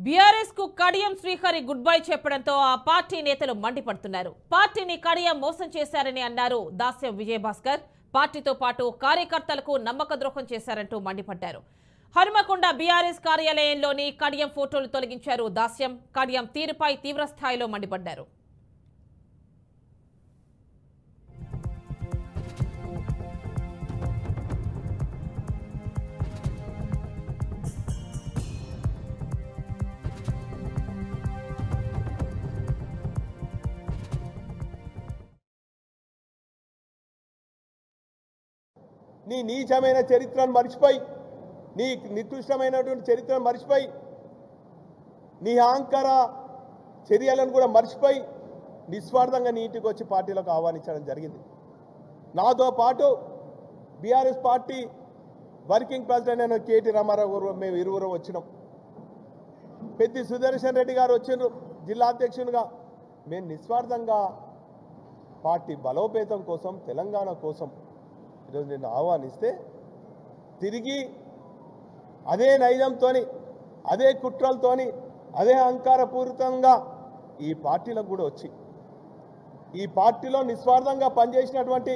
BRS కు Kadiyam Srihari good bye చెప్పడంతో ఆ పార్టీ నేతలు మండిపడుతున్నారు. పార్టీని కడియం మోసం చేశారని అన్నారు దాస్యం విజయభాస్కర్. పార్టీతో పాటు కార్యకర్తలకు నమ్మక ద్రోహం చేశారంటూ మండిపడ్డారు. హనుమకొండ బీఆర్ఎస్ కార్యాలయంలోని కడియం ఫోటోలు తొలగించారు దాస్యం. కడియం తీరుపై తీవ్రస్థాయిలో మండిపడ్డారు. నీ నీచమైన చరిత్రను మర్చిపోయి, నీ నికృష్టమైనటువంటి చరిత్రను మర్చిపోయి, నీ అహంకార చర్యలను కూడా మర్చిపోయి నిస్వార్థంగా నీ ఇంటికి వచ్చి పార్టీలకు ఆహ్వానించడం జరిగింది. నాతో పాటు బీఆర్ఎస్ పార్టీ వర్కింగ్ ప్రెసిడెంట్ అయిన కేటీ రామారావు గారు మేము ఇరువురు వచ్చినాం. పెద్ది సుదర్శన్ రెడ్డి గారు వచ్చిండ్రు జిల్లా అధ్యక్షునిగా. మేము నిస్వార్థంగా పార్టీ బలోపేతం కోసం, తెలంగాణ కోసం ఈరోజు నిన్ను ఆహ్వానిస్తే తిరిగి అదే నైజంతోని, అదే కుట్రలతోని, అదే అహంకారపూరితంగా ఈ పార్టీలకు కూడా వచ్చి ఈ పార్టీలో నిస్వార్థంగా పనిచేసినటువంటి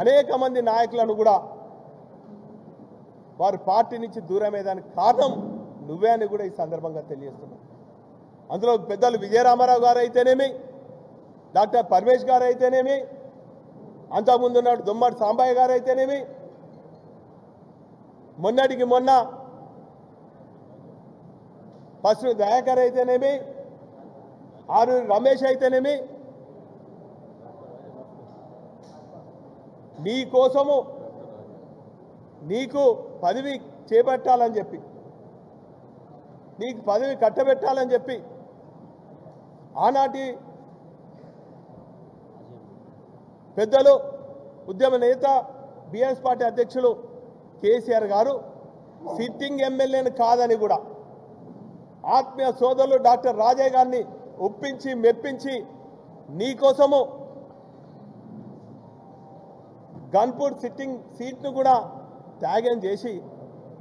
అనేక మంది నాయకులను కూడా వారు పార్టీ నుంచి దూరమయ్యేదానికి కారణం నువ్వే అని కూడా ఈ సందర్భంగా తెలియజేస్తున్నాను. అందులో పెద్దలు విజయరామారావు గారు అయితేనేమి, డాక్టర్ పరమేష్ గారు అయితేనేమి, అంతకుముందు ఉన్నాడు దుమ్మడి సాంబయ్య గారు అయితేనేమి, మొన్నటికి మొన్న పశు దయాకర్ అయితేనేమి, ఆరూరి రమేష్ అయితేనేమి, నీ కోసము నీకు పదవి చేపట్టాలని చెప్పి, నీకు పదవి కట్టబెట్టాలని చెప్పి ఆనాటి పెద్దలు ఉద్యమ నేత బీఆర్ఎస్ పార్టీ అధ్యక్షులు కేసీఆర్ గారు సిట్టింగ్ ఎమ్మెల్యేని కాదని కూడా ఆత్మీయ సోదరులు డాక్టర్ రాజయ్య గారిని ఒప్పించి మెప్పించి నీకోసము గన్పూర్ సిట్టింగ్ సీట్ను కూడా త్యాగం చేసి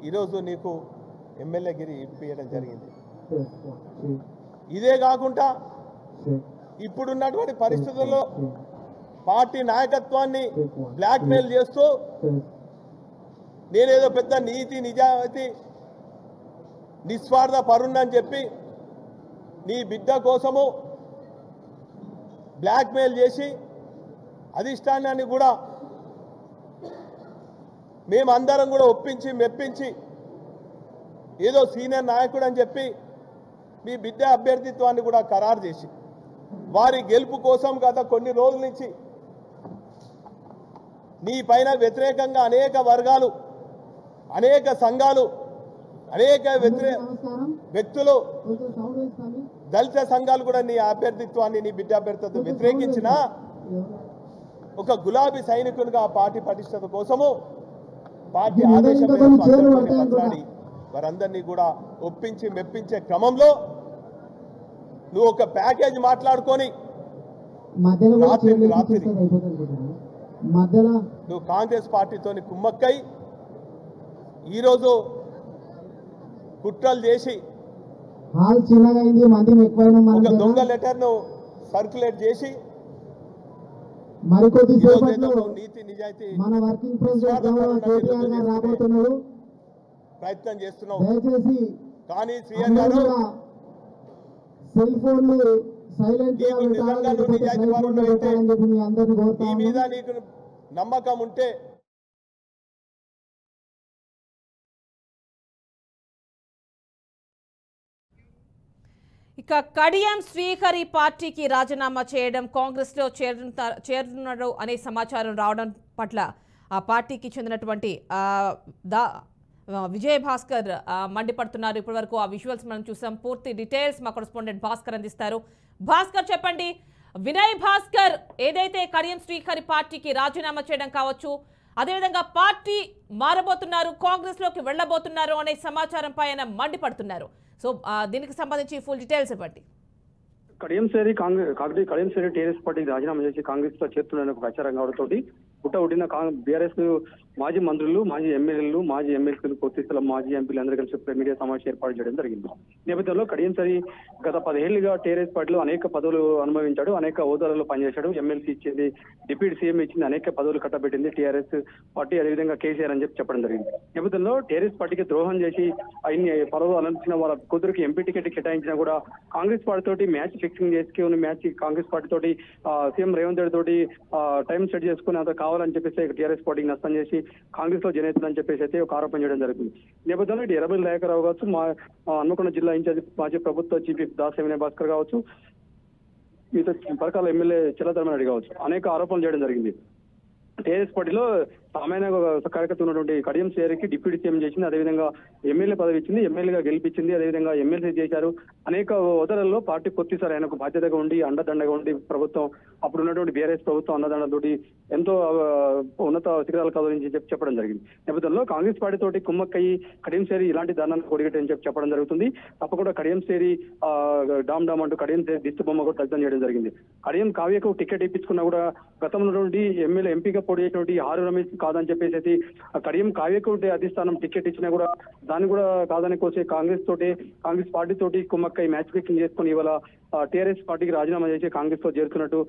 ఈరోజు నీకు ఎమ్మెల్యేగిరి ఇప్పించడం జరిగింది. ఇదే కాకుండా ఇప్పుడున్నటువంటి పరిస్థితుల్లో పార్టీ నాయకత్వాన్ని బ్లాక్మెయిల్ చేస్తూ నేనేదో పెద్ద నీతి నిజాయితీ నిస్వార్థ పరుణ్ణని చెప్పి నీ బిడ్డ కోసము బ్లాక్మెయిల్ చేసి అధిష్టానాన్ని కూడా మేమందరం కూడా ఒప్పించి మెప్పించి ఏదో సీనియర్ నాయకుడు అని చెప్పి మీ బిడ్డ అభ్యర్థిత్వాన్ని కూడా ఖరారు చేసి వారి గెలుపు కోసం గత కొన్ని రోజుల నుంచి నీ పైన వ్యతిరేకంగా అనేక వర్గాలు, అనేక సంఘాలు, అనేక వ్యక్తులు, దళిత సంఘాలు కూడా నీ అభ్యర్థిత్వాన్ని, నీ బిడ్డ అభ్యర్థిత్వం వ్యతిరేకించిన ఒక గులాబీ సైనికునిగా పార్టీ పటిష్టత కోసము పార్టీ ఆదేశం మాట్లాడి వారందరినీ కూడా ఒప్పించి మెప్పించే క్రమంలో నువ్వు ఒక ప్యాకేజ్ మాట్లాడుకొని రాత్రి నువ్వు కాంగ్రెస్ పార్టీతోని కుమ్మక్కై ఈరోజు కుట్రలు చేసి ఒక దొంగ లెటర్ను సర్క్యులేట్ చేసి నీతి నిజాయితీ ప్రయత్నం చేస్తున్నావు. కానీ శ్రీహరి గారు నీకు నిజంగా నువ్వు నిజాయితీ పరుడు అయితే, నీ మీద నీకు నమ్మకం ఉంటే ఇక కడియం శ్రీహరి పార్టీకి రాజీనామా చేయడం, కాంగ్రెస్ లో చేరుతున్నాడు అనే సమాచారం రావడం పట్ల ఆ పార్టీకి చెందినటువంటి విజయభాస్కర్ మండిపడుతున్నారు. ఇప్పటి వరకు ఆ విజువల్స్ మనం చూసాం. పూర్తి డీటెయిల్స్ మా కరెస్పాండెంట్ భాస్కర్ అందిస్తారు. భాస్కర్ చెప్పండి, వినయ్ భాస్కర్ ఏదైతే కడియం శ్రీహరి పార్టీకి రాజీనామా చేయడం కావచ్చు, అదేవిధంగా పార్టీ మారబోతున్నారు, కాంగ్రెస్ లోకి వెళ్లబోతున్నారు అనే సమాచారం పైన మండిపడుతున్నారు. సో దీనికి సంబంధించి ఫుల్ డీటెయిల్స్ ఇవ్వండి. కడియం శ్రీహరి టీఆర్ఎస్ పార్టీకి రాజీనామా చేసి కాంగ్రెస్ లో చేరుతున్న ప్రచారం కావడంతో పుట్టిన బీఆర్ఎస్ మాజీ మంత్రులు, మాజీ ఎమ్మెల్యేలు, మాజీ ఎమ్మెల్సీలు, పూర్తి స్థలం మాజీ ఎంపీలు అందరూ కలిసి మీడియా సమావేశం ఏర్పాటు చేయడం జరిగింది. నేపథ్యంలో కడియం శ్రీ గత 10 ఏళ్లుగా టీఆర్ఎస్ పార్టీలో అనేక పదవులు అనుభవించాడు, అనేక హోదాలలో పనిచేశాడు. ఎమ్మెల్సీ ఇచ్చింది, డిప్యూటీ సీఎం ఇచ్చింది, అనేక పదవులు కట్టబెట్టింది టీఆర్ఎస్ పార్టీ, అదేవిధంగా కేసీఆర్ అని చెప్పడం జరిగింది. నేపథ్యంలో టీఆర్ఎస్ పార్టీకి ద్రోహం చేసి ఇన్ని పదవులు అలంచిన వాళ్ళ కూతురికి ఎంపీ టికెట్ కేటాయించినా కూడా కాంగ్రెస్ పార్టీ తోటి మ్యాచ్ ఫిక్సింగ్ చేసుకుని మ్యాచ్ కాంగ్రెస్ పార్టీ తోటి సీఎం రేవంత్ రెడ్డి తోటి టైం సెట్ చేసుకుని అంత కావాలని చెప్పేసి టీఆర్ఎస్ పార్టీకి నష్టం చేసి కాంగ్రెస్ లో జనేతుందని చెప్పేసి అయితే ఒక ఆరోపణ చేయడం జరుగుతుంది. నేపథ్యంలో ఇటు ఎర్రబెల్లి దయాకర్రావు కావచ్చు, మా హన్మకొండ జిల్లా ఇన్ఛార్జ్ మాజీ ప్రభుత్వ చీఫ్ దాస్ వినయ్ భాస్కర్ కావచ్చు, మిగతా పరకాల ఎమ్మెల్యే చెల్లధర్మరెడ్డి కావచ్చు, అనేక ఆరోపణలు చేయడం జరిగింది. టీఆర్ఎస్ పార్టీలో సామాన్య కార్యకర్త ఉన్నటువంటి కడియం శ్రీహరికి డిప్యూటీ సీఎం చేసింది, అదేవిధంగా ఎమ్మెల్యే పదవి ఇచ్చింది, ఎమ్మెల్యేగా గెలిపించింది, అదేవిధంగా ఎమ్మెల్సీ చేశారు. అనేక హోదాలలో పార్టీ కొద్దిసారి ఆయనకు బాధ్యతగా ఉండి అండదండగా ఉండి ప్రభుత్వం అప్పుడు ఉన్నటువంటి బీఆర్ఎస్ ప్రభుత్వం అన్నదండతోటి ఎంతో ఉన్నత శిఖరాలు కదలించి చెప్పడం జరిగింది. నేపథ్యంలో కాంగ్రెస్ పార్టీ తోటి కుమ్మక్కయ్యి కడియం శ్రీ ఇలాంటి దారుణాన్ని కొడిగట్టని చెప్పడం జరుగుతుంది. తప్పకుండా కడియం శ్రీ డామ్ డామ్ అంటూ కడియం శ్రీ దిస్తు బొమ్మ కూడా దగ్ధం చేయడం జరిగింది. కడియం కావ్యకు టికెట్ ఇప్పించుకున్నా కూడా గతంలో ఎమ్మెల్యే ఎంపీగా పోటీ చేసినటువంటి ఆరు రమేష్ కాదని చెప్పేసి కడియం కావ్యకు అధిష్టానం టికెట్ ఇచ్చినా కూడా దాన్ని కూడా కాదని కోసే కాంగ్రెస్ పార్టీ తోటి కుమ్మక్కై మ్యాచ్ ఫిక్సింగ్ చేసుకుని ఇవాళ టీఆర్ఎస్ పార్టీకి రాజీనామా చేసి కాంగ్రెస్ లో చేరుతున్నట్టు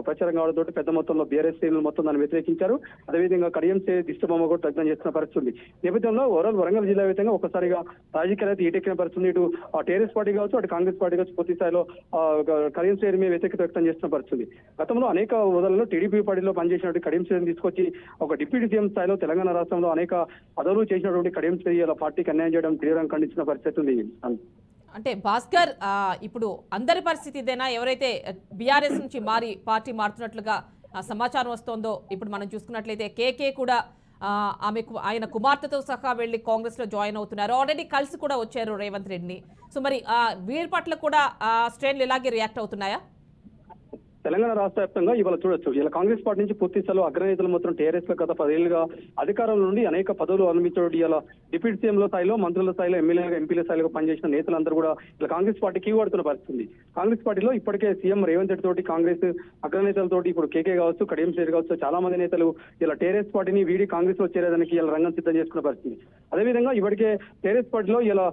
ప్రచారం కావడంతో పెద్ద మొత్తంలో బీఆర్ఎస్ శ్రేణులు మొత్తం దాన్ని వ్యతిరేకించారు. అదేవిధంగా కడియం దిష్టి బొమ్మ కూడా దగ్ధం చేస్తున్న పరిస్థితి. నేపథ్యంలో ఓవరాల్ వరంగల్ జిల్లా వ్యాప్తంగా ఒకసారిగా రాజకీయాలు అయితే ఈటెక్కిన పరిస్థితి. ఇటు టీఆర్ఎస్ పార్టీ కావచ్చు, అటు కాంగ్రెస్ పార్టీ కావచ్చు, పూర్తి స్థాయిలో కడియం శ్రేణి మీద వ్యతిరేకత వ్యక్తం చేస్తున్న పరిస్థితి. గతంలో అనేక హోదాలలో టీడీపీ పార్టీలో పనిచేసినటువంటి కడియం శ్రేణిని తీసుకొచ్చి ఒక డిప్యూటీ సీఎం స్థాయిలో తెలంగాణ రాష్ట్రంలో అనేక పదవులు చేసినటువంటి కడియం శ్రేణి పార్టీకి అన్యాయం చేయడం తీవ్రంగా ఖండించిన పరిస్థితి ఉంది. అంటే భాస్కర్, ఇప్పుడు అందరి పరిస్థితి ఇదేనా? ఎవరైతే బీఆర్ఎస్ నుంచి మారి పార్టీ మారుతున్నట్లుగా సమాచారం వస్తోందో, ఇప్పుడు మనం చూసుకున్నట్లయితే కేకే కూడా ఆయన కుమార్తెతో సహా వెళ్లి కాంగ్రెస్ లో జాయిన్ అవుతున్నారు. ఆల్రెడీ కలిసి కూడా వచ్చారు రేవంత్ రెడ్డిని. సో మరి వీరి పట్ల కూడా శ్రేణులు ఇలాగే రియాక్ట్ అవుతున్నాయా? తెలంగాణ రాష్ట్ర వ్యాప్తంగా ఇవాళ చూడొచ్చు, ఇలా కాంగ్రెస్ పార్టీ నుంచి పూర్తి స్థాయిలో అగ్రనేతలు మొత్తం టీఆర్ఎస్ లో గత 10 ఏళ్లుగా అధికారంలో నుండి అనేక పదవులు అనుభవించడం, ఇలా డిప్యూటీ సీఎం స్థాయిలో, మంత్రుల స్థాయిలో, ఎమ్మెల్యేగా, ఎంపీల స్థాయిలో పనిచేసిన నేతలందరూ కూడా ఇలా కాంగ్రెస్ పార్టీకి వాడుతున్న పరిస్థితి. కాంగ్రెస్ పార్టీలో ఇప్పటికే సీఎం రేవంత్ రెడ్డి తోటి కాంగ్రెస్ అగ్రనేతలతోటి ఇప్పుడు కేకే కావచ్చు, కడియం శ్రీ కావచ్చు, చాలా మంది నేతలు ఇలా టీఆర్ఎస్ పార్టీని వీడి కాంగ్రెస్ లో చేరేదానికి ఇలా రంగం సిద్ధం చేసుకున్న పరిస్థితి. అదేవిధంగా ఇప్పటికే టీఆర్ఎస్ పార్టీలో ఇలా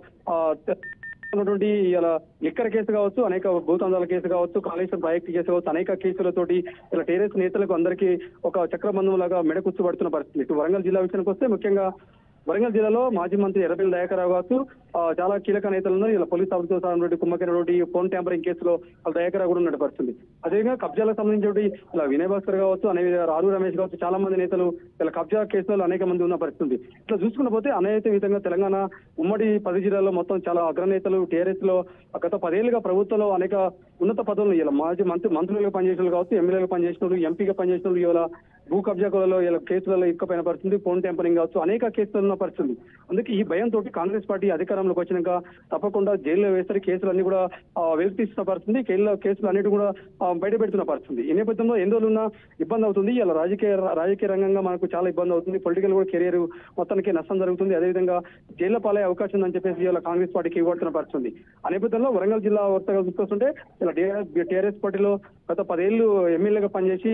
ఉన్నటువంటి ఇలా లిక్కర్ కేసు కావచ్చు, అనేక భూతందాల కేసు కావచ్చు, కాళేశ్వరం ప్రాజెక్టు కేసు కావచ్చు, అనేక కేసులతోటి ఇలా టీఆర్ఎస్ నేతలకు అందరికీ ఒక చక్రబంధం లాగా మెడకుచ్చుబడుతున్న పరిస్థితి. ఇటు వరంగల్ జిల్లా విషయానికి వస్తే ముఖ్యంగా వరంగల్ జిల్లాలో మాజీ మంత్రి ఎర్రబెల్లి దయాకర్రావు కావచ్చు, చాలా కీలక నేతలను ఇలా పోలీస్ ఆఫీసర్ కుమ్మకైనటువంటి ఫోన్ ట్యాంపరింగ్ కేసులో వాళ్ళ దయాకర్రావు కూడా ఉన్న పరిస్థితి. అదేవిధంగా కబ్జాలకు సంబంధించి ఇలా వినయ్ భాస్కర్ కావచ్చు, అనేక ఆరు రమేష్ కావచ్చు, చాలా మంది నేతలు ఇలా కబ్జా కేసులో అనేక మంది ఉన్న పరిస్థితి. ఇట్లా చూసుకున్న పోతే అనేక విధంగా తెలంగాణ ఉమ్మడి 10 జిల్లాల్లో మొత్తం చాలా అగ్రనేతలు టీఆర్ఎస్ లో గత 10 ఏళ్లుగా ప్రభుత్వంలో అనేక ఉన్నత పదవులు ఇలా మాజీ మంత్రులుగా పనిచేసిన కావచ్చు, ఎమ్మెల్యేగా పనిచేసిన వాళ్ళు, ఎంపీగా పనిచేసిన వాళ్ళు ఇవాళ భూ కబ్జాలలో ఇలా కేసులలో ఇరుక్కుపోయిన పరిస్థితి, ఫోన్ ట్యాంపరింగ్ కావచ్చు, అనేక కేసులు ఉన్న పరిస్థితి. అందుకే ఈ భయంతో కాంగ్రెస్ పార్టీ అధికారంలోకి వచ్చినాక తప్పకుండా జైల్లో వేసరి కేసులన్నీ కూడా వెలికిస్తున్న పరిస్థితి, కేసులు అన్నిటి కూడా బయట పెడుతున్న పరిస్థితి. ఈ నేపథ్యంలో ఎన్ని రోజులు ఉన్నా ఇబ్బంది అవుతుంది. ఇలా రాజకీయ రంగంగా మనకు చాలా ఇబ్బంది అవుతుంది. పొలిటికల్ కూడా కెరీర్ మొత్తానికి నష్టం జరుగుతుంది. అదేవిధంగా జైల్లో పాలే అవకాశం ఉందని చెప్పేసి ఇలా కాంగ్రెస్ పార్టీకి ఇవ్వబడుతున్న పరిస్థితి. ఆ నేపథ్యంలో వరంగల్ జిల్లా వార్తగా చూసుకొస్తుంటే ఇలా టీఆర్ఎస్ పార్టీలో గత 10 ఏళ్లు ఎమ్మెల్యేగా పనిచేసి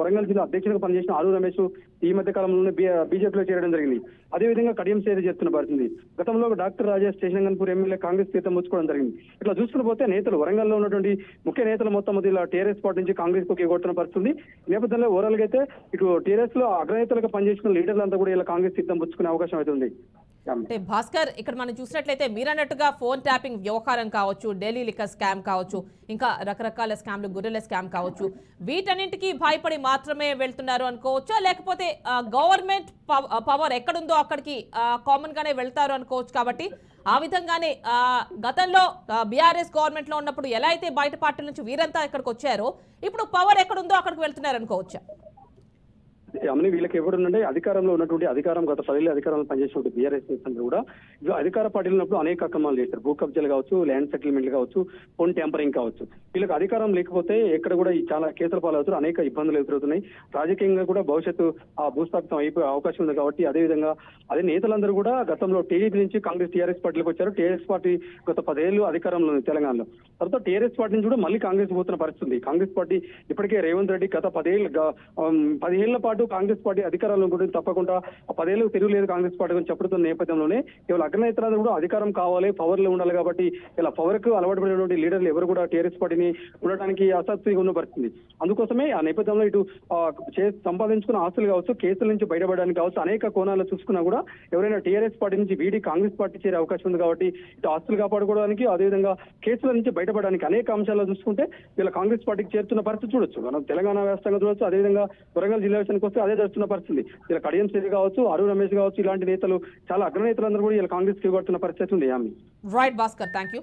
వరంగల్ జిల్లా అధ్యక్షుడిగా పనిచేసిన ఆరు రమేష్ ఈ మధ్య కాలంలోనే బీజేపీలో చేరడం జరిగింది. అదేవిధంగా కడియం శ్రీ చేస్తున్న పరిస్థితి. గతంలో డాక్టర్ రాజేష్ స్టేషన్గన్పూర్ ఎమ్మెల్యే కాంగ్రెస్ తీర్థం ముచ్చుకోవడం జరిగింది. ఇట్లా చూసుకుని పోతే నేతలు వరంగల్లో ఉన్నటువంటి ముఖ్య నేతలు మొత్తం ఇలా టీఆర్ఎస్ పార్టీ నుంచి కాంగ్రెస్ కు ఎగొడుతున్న పరిస్థితి. ఈ నేపథ్యంలో ఓవరాల్ గా అయితే ఇటు టీఆర్ఎస్ లో అగ్రనేతలుగా పనిచేసిన లీడర్లంతా కూడా ఇలా కాంగ్రెస్ తీర్థం పుచ్చుకునే అవకాశం అవుతుంది. అంటే భాస్కర్, ఇక్కడ మనం చూసినట్లయితే మీరన్నట్టుగా ఫోన్ ట్యాపింగ్ వ్యవహారం కావచ్చు, ఢిల్లీ లిక్కర్ స్కామ్ కావచ్చు, ఇంకా రకరకాల స్కామ్లు, గొర్రెల స్కామ్ కావచ్చు, వీటన్నింటికీ భయపడి మాత్రమే వెళ్తున్నారు అనుకోవచ్చా? లేకపోతే గవర్నమెంట్ పవర్ ఎక్కడుందో అక్కడికి కామన్ గానే వెళ్తారు అనుకోవచ్చు. కాబట్టి ఆ విధంగానే గతంలో బీఆర్ఎస్ గవర్నమెంట్ లో ఉన్నప్పుడు ఎలా అయితే బయట పార్టీల నుంచి వీరంతా ఇక్కడికి వచ్చారో, ఇప్పుడు పవర్ ఎక్కడుందో అక్కడికి వెళ్తున్నారు అనుకోవచ్చా? అమని వీళ్ళకి ఎవరుంటే అధికారంలో ఉన్నటువంటి అధికారం గత 10 ఏళ్ళ అధికారంలో పనిచేసినటువంటి బీఆర్ఎస్ అందరూ కూడా అధికార పార్టీలు ఉన్నప్పుడు అనేక అక్రమాలు చేస్తారు. భూ కబ్జాలు కావచ్చు, ల్యాండ్ సెటిల్మెంట్లు కావచ్చు, ఫోన్ ట్యాంపరింగ్ కావచ్చు. వీళ్ళకి అధికారం లేకపోతే ఎక్కడ కూడా ఈ చాలా కేసుల పాలవుతారు, అనేక ఇబ్బందులు ఎదురవుతున్నాయి. రాజకీయంగా కూడా భవిష్యత్తు భూస్థాపితం అయిపోయే అవకాశం ఉంది. కాబట్టి అదేవిధంగా అదే నేతలందరూ కూడా గతంలో టీడీపీ నుంచి కాంగ్రెస్ టీఆర్ఎస్ పార్టీలకు వచ్చారు. టీఆర్ఎస్ పార్టీ గత 10 ఏళ్ళు అధికారంలో ఉంది తెలంగాణలో. తర్వాత టీఆర్ఎస్ పార్టీ నుంచి కూడా మళ్ళీ కాంగ్రెస్ పోతున్న పరిస్థితి. కాంగ్రెస్ పార్టీ ఇప్పటికే రేవంత్ రెడ్డి గత 10 ఏళ్ల పాటు కాంగ్రెస్ పార్టీ అధికారంలో ఉంటుంది, తప్పకుండా 10 ఏళ్ళు తిరుగులేదు కాంగ్రెస్ పార్టీ గురించి చెప్పుతున్న నేపథ్యంలోనే కేవలం అగ్రనేతలందరూ కూడా అధికారం కావాలి, పవర్ లో ఉండాలి కాబట్టి ఇలా పవర్ కు అలవాటు పడినటువంటి లీడర్లు ఎవరు కూడా టీఆర్ఎస్ పార్టీని ఉండడానికి ఆసక్తిగా ఉన్న పరిస్థితి. అందుకోసమే ఆ నేపథ్యంలో ఇటు సంపాదించుకున్న ఆస్తులు కావచ్చు, కేసుల నుంచి బయటపడడానికి కావచ్చు, అనేక కోణాలు చూసుకున్నా కూడా ఎవరైనా టీఆర్ఎస్ పార్టీ నుంచి వీడి కాంగ్రెస్ పార్టీ చేరే అవకాశం ఉంది కాబట్టి ఇటు ఆస్తులు కాపాడుకోవడానికి, అదేవిధంగా కేసుల నుంచి బయటపడడానికి అనేక అంశాలు చూసుకుంటే వీళ్ళ కాంగ్రెస్ పార్టీకి చేరుతున్న పరిస్థితి చూడొచ్చు. మనం తెలంగాణ వ్యాప్తంగా చూడొచ్చు, అదేవిధంగా వరంగల్ జిల్లా విషయానికి వస్తే అదే జరుగుతున్న పరిస్థితి. ఇలా కడియం శ్రీ కావచ్చు, అరుణ్ రమేష్ కావచ్చు, ఇలాంటి నేతలు చాలా అగ్రనేతలందరూ కూడా ఇలా కాంగ్రెస్ కి కొడుతున్న పరిస్థితి ఉంది. Right Bhaskar, thank you.